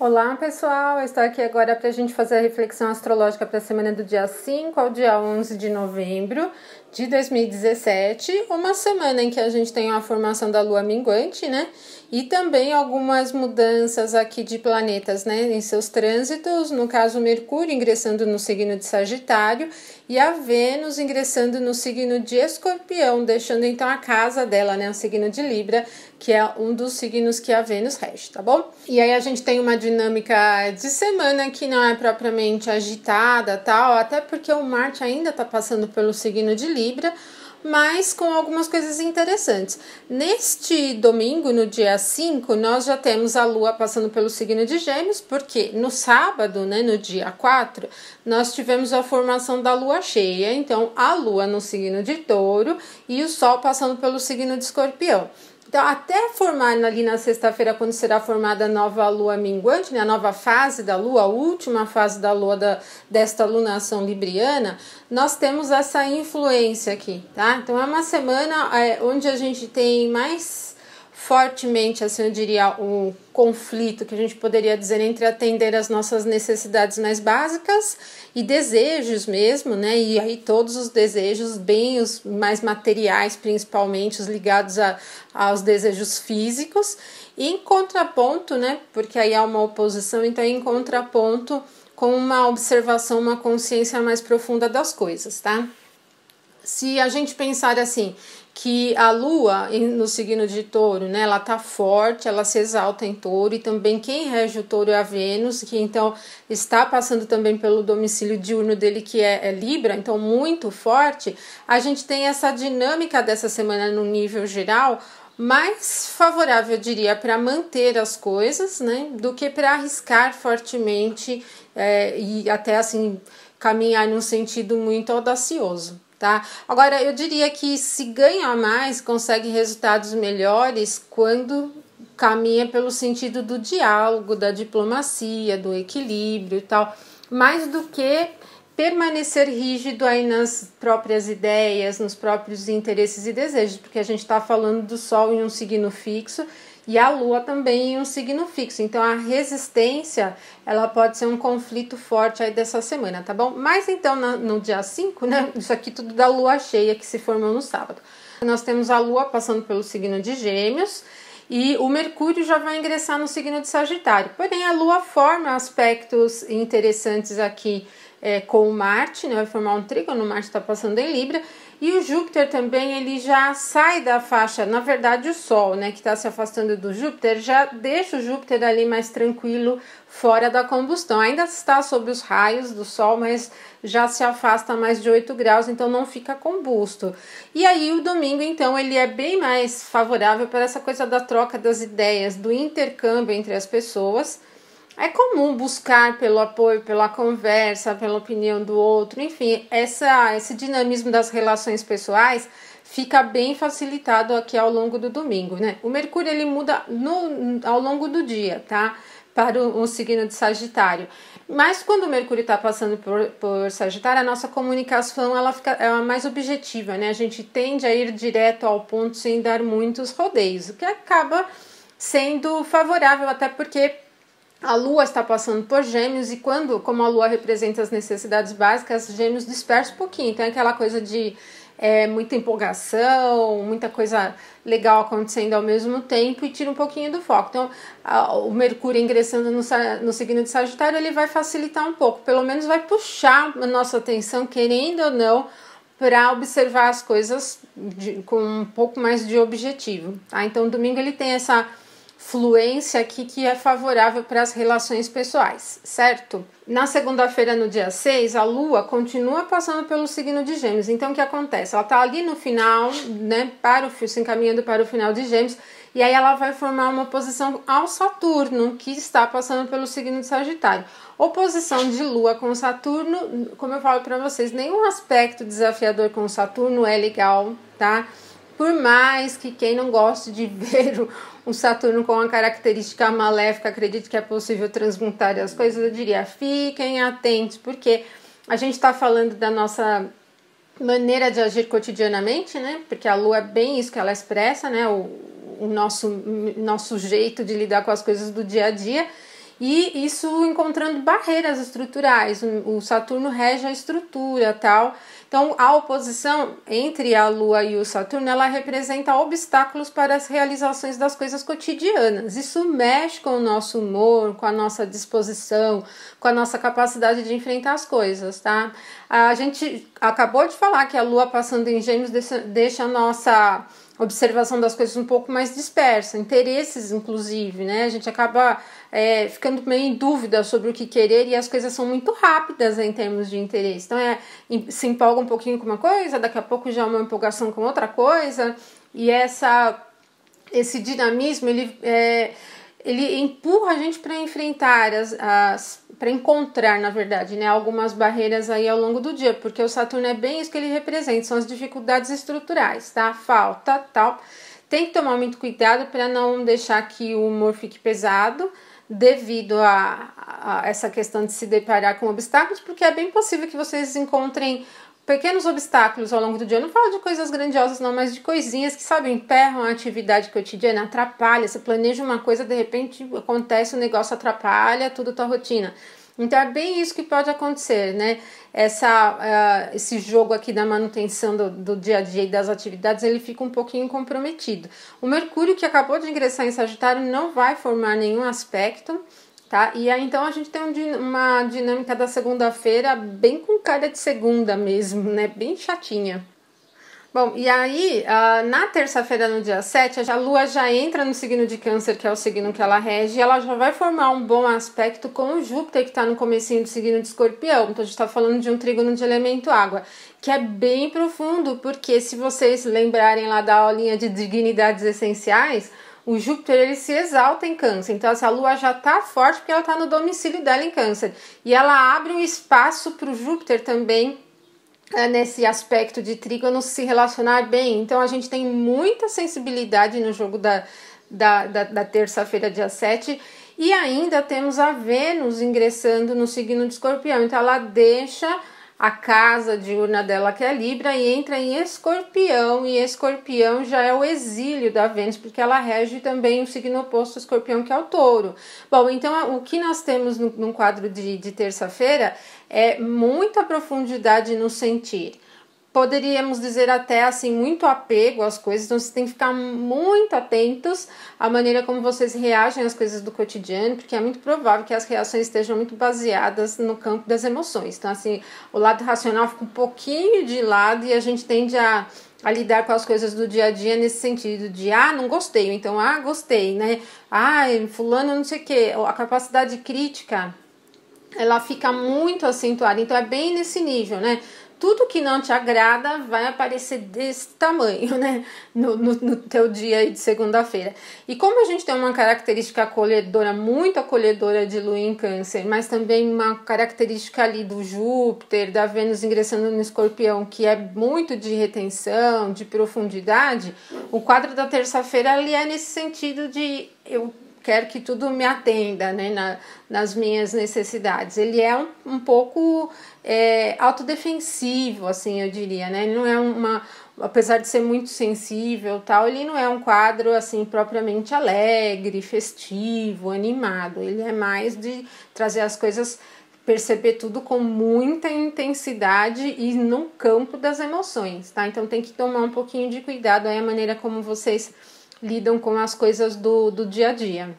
Olá pessoal, eu estou aqui agora para a gente fazer a reflexão astrológica para a semana do dia 5 ao dia 11 de novembro de 2017, uma semana em que a gente tem a formação da lua minguante, né? E também algumas mudanças aqui de planetas, né? Em seus trânsitos, no caso Mercúrio ingressando no signo de Sagitário e a Vênus ingressando no signo de Escorpião, deixando então a casa dela, né? O signo de Libra, que é um dos signos que a Vênus rege, tá bom? E aí a gente tem uma dinâmica de semana que não é propriamente agitada, tal, até porque o Marte ainda tá passando pelo signo de Libra, mas com algumas coisas interessantes. Neste domingo, no dia 5, nós já temos a Lua passando pelo signo de Gêmeos, porque no sábado, né, no dia 4, nós tivemos a formação da Lua cheia, então a Lua no signo de Touro e o Sol passando pelo signo de Escorpião. Então, até formar ali na sexta-feira, quando será formada a nova lua minguante, né, a nova fase da lua, a última fase da lua desta lunação libriana, nós temos essa influência aqui, tá? Então, é uma semana onde a gente tem mais fortemente, assim, eu diria, um conflito que a gente poderia dizer entre atender às nossas necessidades mais básicas e desejos mesmo, né? E aí todos os desejos, bem os mais materiais, principalmente os ligados aos desejos físicos, e em contraponto, né? Porque aí há uma oposição, então em contraponto com uma observação, uma consciência mais profunda das coisas, tá? Se a gente pensar assim, que a Lua no signo de Touro, né, ela tá forte, ela se exalta em Touro, e também quem rege o Touro é a Vênus, que então está passando também pelo domicílio diurno dele, que é Libra, então muito forte. A gente tem essa dinâmica dessa semana no nível geral mais favorável, eu diria, para manter as coisas, né, do que para arriscar fortemente e até assim caminhar num sentido muito audacioso. Tá? Agora, eu diria que se ganha mais, consegue resultados melhores quando caminha pelo sentido do diálogo, da diplomacia, do equilíbrio e tal, mais do que permanecer rígido aí nas próprias ideias, nos próprios interesses e desejos, porque a gente está falando do Sol em um signo fixo e a Lua também em um signo fixo, então a resistência, ela pode ser um conflito forte aí dessa semana, tá bom? Mas então no dia 5, né, isso aqui tudo da Lua cheia que se formou no sábado. Nós temos a Lua passando pelo signo de Gêmeos e o Mercúrio já vai ingressar no signo de Sagitário, porém a Lua forma aspectos interessantes aqui com o Marte, né, vai formar um trígono, o Marte está passando em Libra, e o Júpiter também, ele já sai da faixa, na verdade o Sol, né, que está se afastando do Júpiter, já deixa o Júpiter ali mais tranquilo, fora da combustão, ainda está sob os raios do Sol, mas já se afasta a mais de 8 graus, então não fica combusto. E aí o domingo, então, ele é bem mais favorável para essa coisa da troca das ideias, do intercâmbio entre as pessoas. É comum buscar pelo apoio, pela conversa, pela opinião do outro, enfim, esse dinamismo das relações pessoais fica bem facilitado aqui ao longo do domingo, né? O Mercúrio, ele muda ao longo do dia, tá? Para o signo de Sagitário. Mas quando o Mercúrio está passando por Sagitário, a nossa comunicação ela fica mais objetiva, né? A gente tende a ir direto ao ponto sem dar muitos rodeios, o que acaba sendo favorável, até porque a Lua está passando por Gêmeos e como a Lua representa as necessidades básicas, Gêmeos dispersa um pouquinho. Então é aquela coisa de muita empolgação, muita coisa legal acontecendo ao mesmo tempo e tira um pouquinho do foco. Então o Mercúrio ingressando no signo de Sagitário, ele vai facilitar um pouco, pelo menos vai puxar a nossa atenção, querendo ou não, para observar as coisas com um pouco mais de objetivo. Tá? Então domingo ele tem essa fluência aqui que é favorável para as relações pessoais, certo? Na segunda-feira, no dia 6, a Lua continua passando pelo signo de Gêmeos. Então, o que acontece? Ela está ali no final, né, se encaminhando para o final de Gêmeos, e aí ela vai formar uma oposição ao Saturno, que está passando pelo signo de Sagitário. Oposição de Lua com Saturno, como eu falo para vocês, nenhum aspecto desafiador com Saturno é legal, tá? Por mais que quem não goste de ver um Saturno com uma característica maléfica, acredite que é possível transmutar as coisas, eu diria, fiquem atentos, porque a gente está falando da nossa maneira de agir cotidianamente, né? Porque a Lua é bem isso que ela expressa, né? O nosso jeito de lidar com as coisas do dia a dia. e isso encontrando barreiras estruturais. O Saturno rege a estrutura, tal. Então, a oposição entre a Lua e o Saturno, ela representa obstáculos para as realizações das coisas cotidianas. Isso mexe com o nosso humor, com a nossa disposição, com a nossa capacidade de enfrentar as coisas, tá? A gente acabou de falar que a Lua passando em Gêmeos deixa a nossa observação das coisas um pouco mais dispersa, interesses inclusive, né? A gente acaba ficando meio em dúvida sobre o que querer e as coisas são muito rápidas em termos de interesse. Então se empolga um pouquinho com uma coisa, daqui a pouco já é uma empolgação com outra coisa, e esse dinamismo ele empurra a gente para enfrentar para encontrar, na verdade, né, algumas barreiras aí ao longo do dia, porque o Saturno é bem isso que ele representa, são as dificuldades estruturais, tá? Falta, tal. Tem que tomar muito cuidado para não deixar que o humor fique pesado devido a essa questão de se deparar com obstáculos, porque é bem possível que vocês encontrem pequenos obstáculos ao longo do dia. Eu não falo de coisas grandiosas não, mas de coisinhas que, sabe, emperram a atividade cotidiana, atrapalha. Você planeja uma coisa, de repente acontece, o negócio atrapalha tudo a tua rotina. Então é bem isso que pode acontecer, né? Esse jogo aqui da manutenção do dia a dia e das atividades, ele fica um pouquinho comprometido. O Mercúrio, que acabou de ingressar em Sagitário, não vai formar nenhum aspecto, tá? E aí então a gente tem uma dinâmica da segunda-feira bem com cara de segunda mesmo, né? Bem chatinha. Bom, e aí, na terça-feira, no dia 7, a Lua já entra no signo de Câncer, que é o signo que ela rege, e ela já vai formar um bom aspecto com o Júpiter, que está no comecinho do signo de Escorpião. Então, a gente está falando de um trígono de elemento água, que é bem profundo, porque se vocês lembrarem lá da aulinha de dignidades essenciais, o Júpiter, ele se exalta em Câncer. Então, a Lua já está forte porque ela está no domicílio dela em Câncer. E ela abre um espaço para o Júpiter também, nesse aspecto de trígono, se relacionar bem. Então a gente tem muita sensibilidade no jogo da terça-feira, dia 7, e ainda temos a Vênus ingressando no signo de Escorpião. Então ela deixa a casa diurna dela, que é Libra, e entra em Escorpião, e Escorpião já é o exílio da Vênus, porque ela rege também o signo oposto ao Escorpião, que é o Touro. Bom, então o que nós temos no quadro de terça-feira é muita profundidade no sentir. Poderíamos dizer até assim, muito apego às coisas, então vocês têm que ficar muito atentos à maneira como vocês reagem às coisas do cotidiano, porque é muito provável que as reações estejam muito baseadas no campo das emoções. Então, assim, o lado racional fica um pouquinho de lado e a gente tende a lidar com as coisas do dia a dia nesse sentido de, não gostei, então, gostei, né? Fulano não sei o quê. A capacidade crítica, ela fica muito acentuada, então é bem nesse nível, né? Tudo que não te agrada vai aparecer desse tamanho, né? No teu dia de segunda-feira. E como a gente tem uma característica acolhedora, muito acolhedora de Lua em Câncer, mas também uma característica ali do Júpiter, da Vênus ingressando no Escorpião, que é muito de retenção, de profundidade, o quadro da terça-feira ele é nesse sentido de eu quero que tudo me atenda, né, nas minhas necessidades. Ele é um pouco autodefensivo, assim, eu diria, né? Ele não é apesar de ser muito sensível, tal, ele não é um quadro, assim, propriamente alegre, festivo, animado. Ele é mais de trazer as coisas, perceber tudo com muita intensidade e no campo das emoções, tá? Então tem que tomar um pouquinho de cuidado aí a maneira como vocês lidam com as coisas do dia a dia.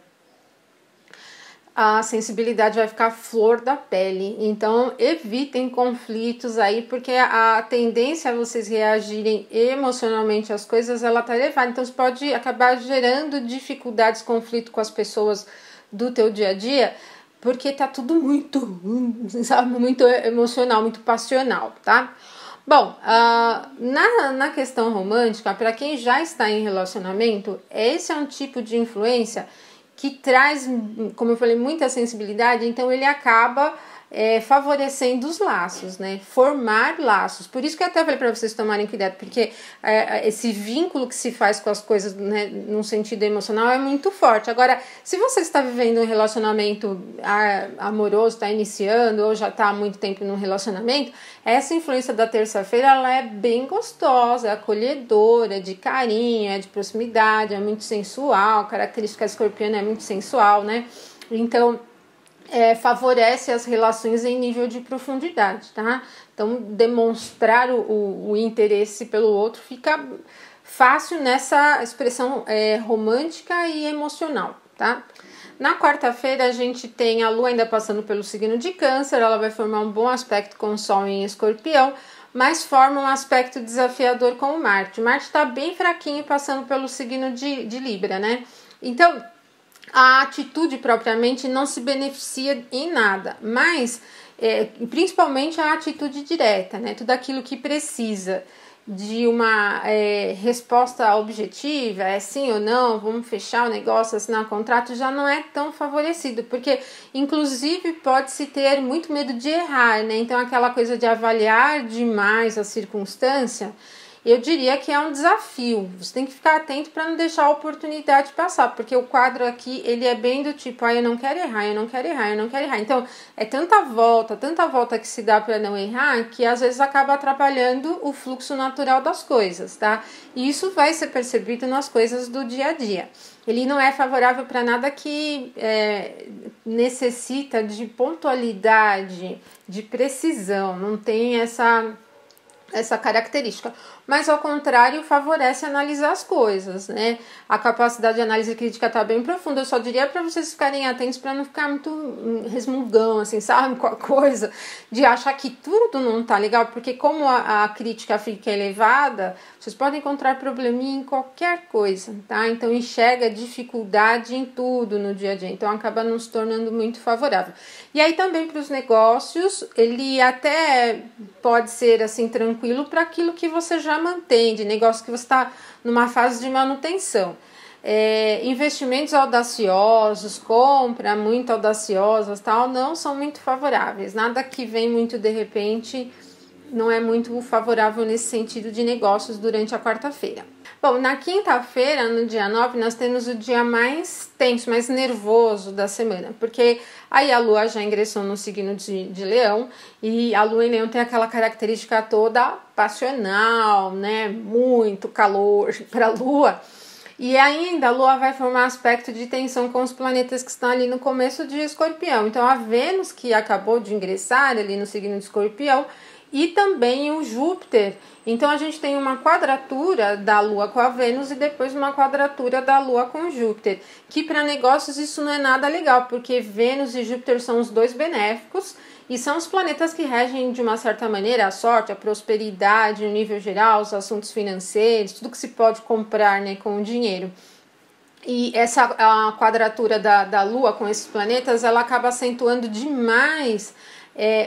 A sensibilidade vai ficar flor da pele, então evitem conflitos aí, porque a tendência a vocês reagirem emocionalmente às coisas, ela tá elevada, então isso pode acabar gerando dificuldades, conflito com as pessoas do teu dia a dia, porque tá tudo muito, sabe, muito emocional, muito passional, tá? Bom, na questão romântica, para quem já está em relacionamento, esse é um tipo de influência que traz, como eu falei, muita sensibilidade, então ele acaba favorecendo os laços, né? Formar laços. Por isso que eu até falei para vocês tomarem cuidado, porque esse vínculo que se faz com as coisas, né, num sentido emocional é muito forte. Agora, se você está vivendo um relacionamento amoroso, está iniciando ou já está há muito tempo num relacionamento, essa influência da terça-feira ela é bem gostosa, é acolhedora, de carinho, é de proximidade, é muito sensual, a característica escorpiana é muito sensual, né? Então, favorece as relações em nível de profundidade, tá? Então, demonstrar o interesse pelo outro fica fácil nessa expressão romântica e emocional, tá? Na quarta-feira, a gente tem a Lua ainda passando pelo signo de Câncer, ela vai formar um bom aspecto com o Sol em Escorpião, mas forma um aspecto desafiador com o Marte. O Marte está bem fraquinho passando pelo signo de Libra, né? Então, a atitude propriamente não se beneficia em nada, mas principalmente a atitude direta, né? Tudo aquilo que precisa de uma resposta objetiva, sim ou não, vamos fechar o negócio, assinar o contrato, já não é tão favorecido, porque inclusive pode-se ter muito medo de errar, né? Então aquela coisa de avaliar demais a circunstância, eu diria que é um desafio. Você tem que ficar atento para não deixar a oportunidade passar, porque o quadro aqui, ele é bem do tipo, eu não quero errar, eu não quero errar, eu não quero errar. Então, é tanta volta que se dá para não errar, que às vezes acaba atrapalhando o fluxo natural das coisas, tá? E isso vai ser percebido nas coisas do dia a dia. Ele não é favorável para nada que necessita de pontualidade, de precisão, não tem essa característica, mas ao contrário favorece analisar as coisas, né? A capacidade de análise crítica está bem profunda. Eu só diria para vocês ficarem atentos para não ficar muito resmungão, assim, sabe, com a coisa de achar que tudo não tá legal, porque como a crítica fica elevada, vocês podem encontrar probleminha em qualquer coisa, tá? Então enxerga dificuldade em tudo no dia a dia, então acaba não se tornando muito favorável. E aí também para os negócios, ele até pode ser assim tranquilo para aquilo que você já mantém, de negócio que você está numa fase de manutenção. Investimentos audaciosos, compra muito audaciosas, tal, não são muito favoráveis. Nada que vem muito de repente não é muito favorável nesse sentido de negócios durante a quarta-feira. Bom, na quinta-feira, no dia 9, nós temos o dia mais tenso, mais nervoso da semana, porque aí a Lua já ingressou no signo de Leão, e a Lua em Leão tem aquela característica toda passional, né? Muito calor para a Lua. E ainda a Lua vai formar aspecto de tensão com os planetas que estão ali no começo de Escorpião. Então a Vênus, que acabou de ingressar ali no signo de Escorpião, e também o Júpiter. Então a gente tem uma quadratura da Lua com a Vênus e depois uma quadratura da Lua com Júpiter, que para negócios isso não é nada legal, porque Vênus e Júpiter são os dois benéficos e são os planetas que regem de uma certa maneira a sorte, a prosperidade no nível geral, os assuntos financeiros, tudo que se pode comprar, né, com o dinheiro. E a quadratura da Lua com esses planetas, ela acaba acentuando demais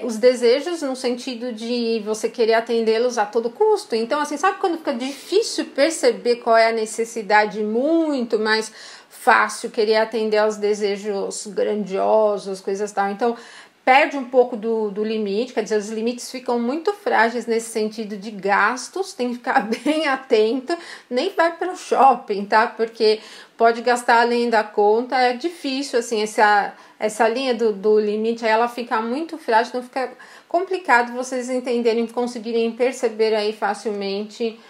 os desejos, no sentido de você querer atendê-los a todo custo. Então, assim, sabe quando fica difícil perceber qual é a necessidade, muito mais fácil querer atender aos desejos grandiosos, coisas tal. Então, perde um pouco do limite, quer dizer, os limites ficam muito frágeis nesse sentido de gastos, tem que ficar bem atento, nem vai para o shopping, tá? Porque pode gastar além da conta, é difícil, assim, essa linha do limite, aí ela fica muito frágil, então fica complicado vocês entenderem, conseguirem perceber aí facilmente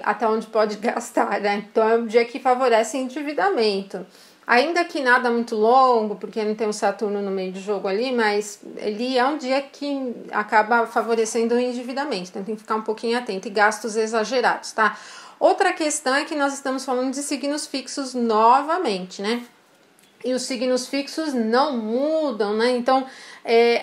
até onde pode gastar, né? Então é um dia que favorece endividamento. Ainda que nada muito longo, porque não tem o Saturno no meio do jogo ali, mas ele é um dia que acaba favorecendo o endividamento, então tem que ficar um pouquinho atento, e gastos exagerados, tá? Outra questão é que nós estamos falando de signos fixos novamente, né? E os signos fixos não mudam, né? Então,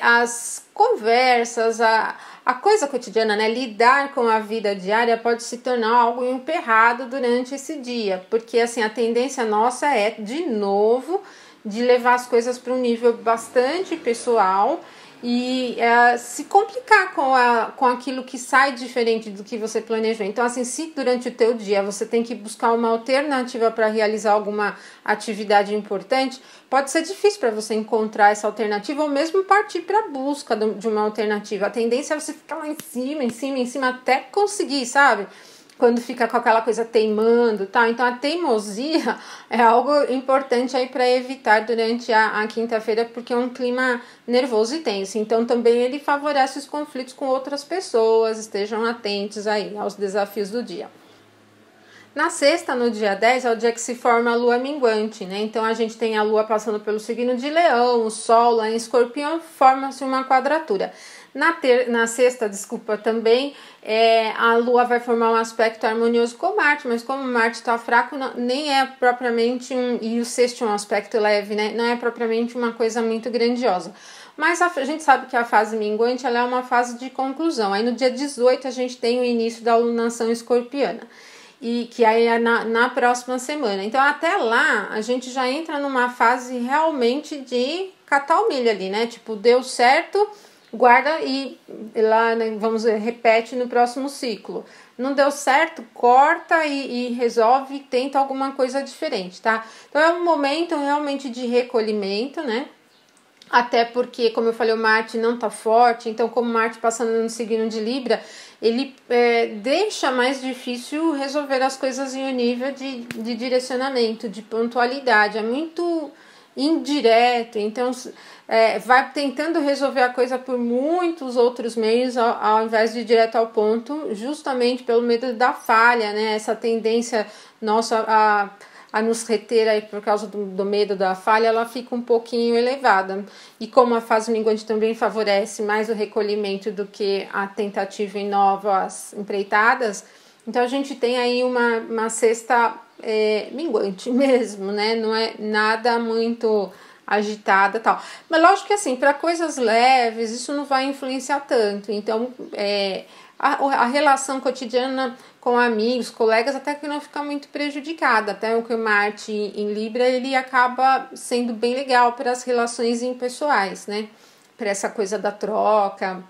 as conversas, a coisa cotidiana, né? Lidar com a vida diária pode se tornar algo emperrado durante esse dia, porque assim, a tendência nossa é, de novo, de levar as coisas para um nível bastante pessoal e se complicar com aquilo que sai diferente do que você planejou. Então, assim, se durante o teu dia você tem que buscar uma alternativa para realizar alguma atividade importante, pode ser difícil para você encontrar essa alternativa ou mesmo partir para a busca de uma alternativa. A tendência é você ficar lá em cima, até conseguir, sabe? Quando fica com aquela coisa teimando, tá? Então a teimosia é algo importante aí para evitar durante a quinta-feira, porque é um clima nervoso e tenso. Então também ele favorece os conflitos com outras pessoas, estejam atentos aí aos desafios do dia. Na sexta, no dia 10, é o dia que se forma a lua minguante, né? Então a gente tem a lua passando pelo signo de Leão, o sol lá em Escorpião, forma-se uma quadratura. Na sexta, desculpa, também a lua vai formar um aspecto harmonioso com Marte, mas como Marte está fraco, nem é propriamente e o sexto é um aspecto leve, né? Não é propriamente uma coisa muito grandiosa. Mas a gente sabe que a fase minguante ela é uma fase de conclusão. Aí no dia 18 a gente tem o início da alunação escorpiana, e que aí é na próxima semana. Então até lá a gente já entra numa fase realmente de catar o milho ali, né? Tipo, deu certo, guarda e lá, né, vamos ver, repete no próximo ciclo. Não deu certo, corta e resolve, tenta alguma coisa diferente, tá? Então é um momento realmente de recolhimento, né? Até porque, como eu falei, o Marte não tá forte, então como Marte passando no signo de Libra, ele deixa mais difícil resolver as coisas em um nível de direcionamento, de pontualidade, é muito indireto, então vai tentando resolver a coisa por muitos outros meios ao invés de ir direto ao ponto, justamente pelo medo da falha, né? Essa tendência nossa a nos reter aí por causa do medo da falha, ela fica um pouquinho elevada. E como a fase minguante também favorece mais o recolhimento do que a tentativa em novas empreitadas, então a gente tem aí uma sexta minguante mesmo, né? Não é nada muito agitada e tal. Mas lógico que assim, para coisas leves, isso não vai influenciar tanto. Então, a relação cotidiana com amigos, colegas, até que não fica muito prejudicada. Até o que o Marte em Libra, ele acaba sendo bem legal para as relações impessoais, né? Para essa coisa da troca,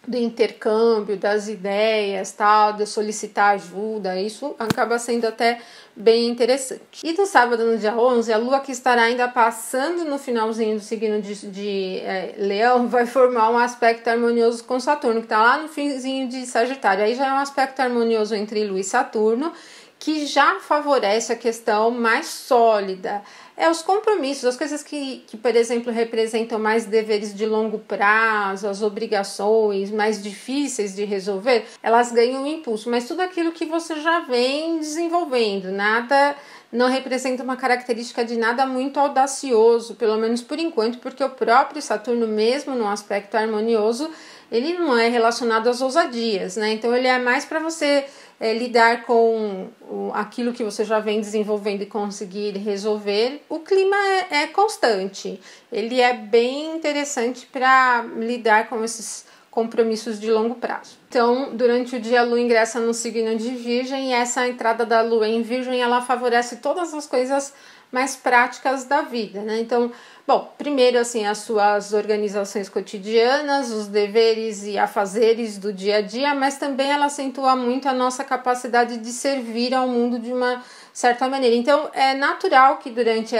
do intercâmbio, das ideias, tal, de solicitar ajuda, isso acaba sendo até bem interessante. E no sábado, no dia 11, a Lua, que estará ainda passando no finalzinho do signo de Leão, vai formar um aspecto harmonioso com Saturno, que está lá no finzinho de Sagitário. Aí já é um aspecto harmonioso entre Lua e Saturno, que já favorece a questão mais sólida. Os compromissos, as coisas que, por exemplo, representam mais deveres de longo prazo, as obrigações mais difíceis de resolver, elas ganham um impulso. Mas tudo aquilo que você já vem desenvolvendo, nada não representa uma característica de nada muito audacioso, pelo menos por enquanto, porque o próprio Saturno, mesmo num aspecto harmonioso, ele não é relacionado às ousadias, né? Então ele é mais para você lidar com aquilo que você já vem desenvolvendo e conseguir resolver. O clima é constante, ele é bem interessante para lidar com esses compromissos de longo prazo. Então, durante o dia a Lua ingressa no signo de Virgem e essa entrada da Lua em Virgem, ela favorece todas as coisas mais práticas da vida, né? Então, bom, primeiro assim, as suas organizações cotidianas, os deveres e afazeres do dia a dia, mas também ela acentua muito a nossa capacidade de servir ao mundo de uma certa maneira. Então, é natural que durante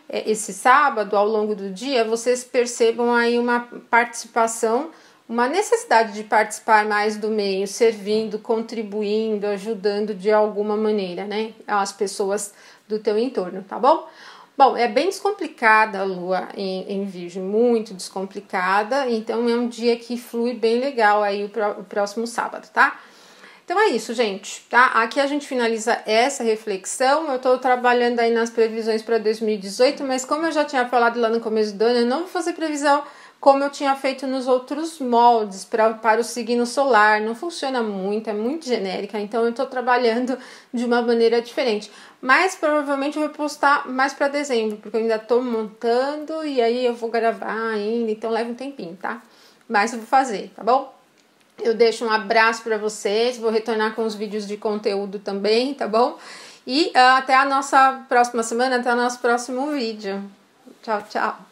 esse sábado, ao longo do dia, vocês percebam aí uma participação, uma necessidade de participar mais do meio, servindo, contribuindo, ajudando de alguma maneira, né, as pessoas do teu entorno, tá bom? Bom, é bem descomplicada a Lua em Virgem, muito descomplicada, então é um dia que flui bem legal aí o próximo sábado, tá? Então é isso, gente, tá? Aqui a gente finaliza essa reflexão. Eu tô trabalhando aí nas previsões para 2018, mas como eu já tinha falado lá no começo do ano, eu não vou fazer previsão como eu tinha feito nos outros moldes para o signo solar. Não funciona muito, é muito genérica, então eu tô trabalhando de uma maneira diferente. Mas provavelmente eu vou postar mais para dezembro, porque eu ainda tô montando e aí eu vou gravar ainda, então leva um tempinho, tá? Mas eu vou fazer, tá bom? Eu deixo um abraço para vocês, vou retornar com os vídeos de conteúdo também, tá bom? E até a nossa próxima semana, até o nosso próximo vídeo. Tchau, tchau!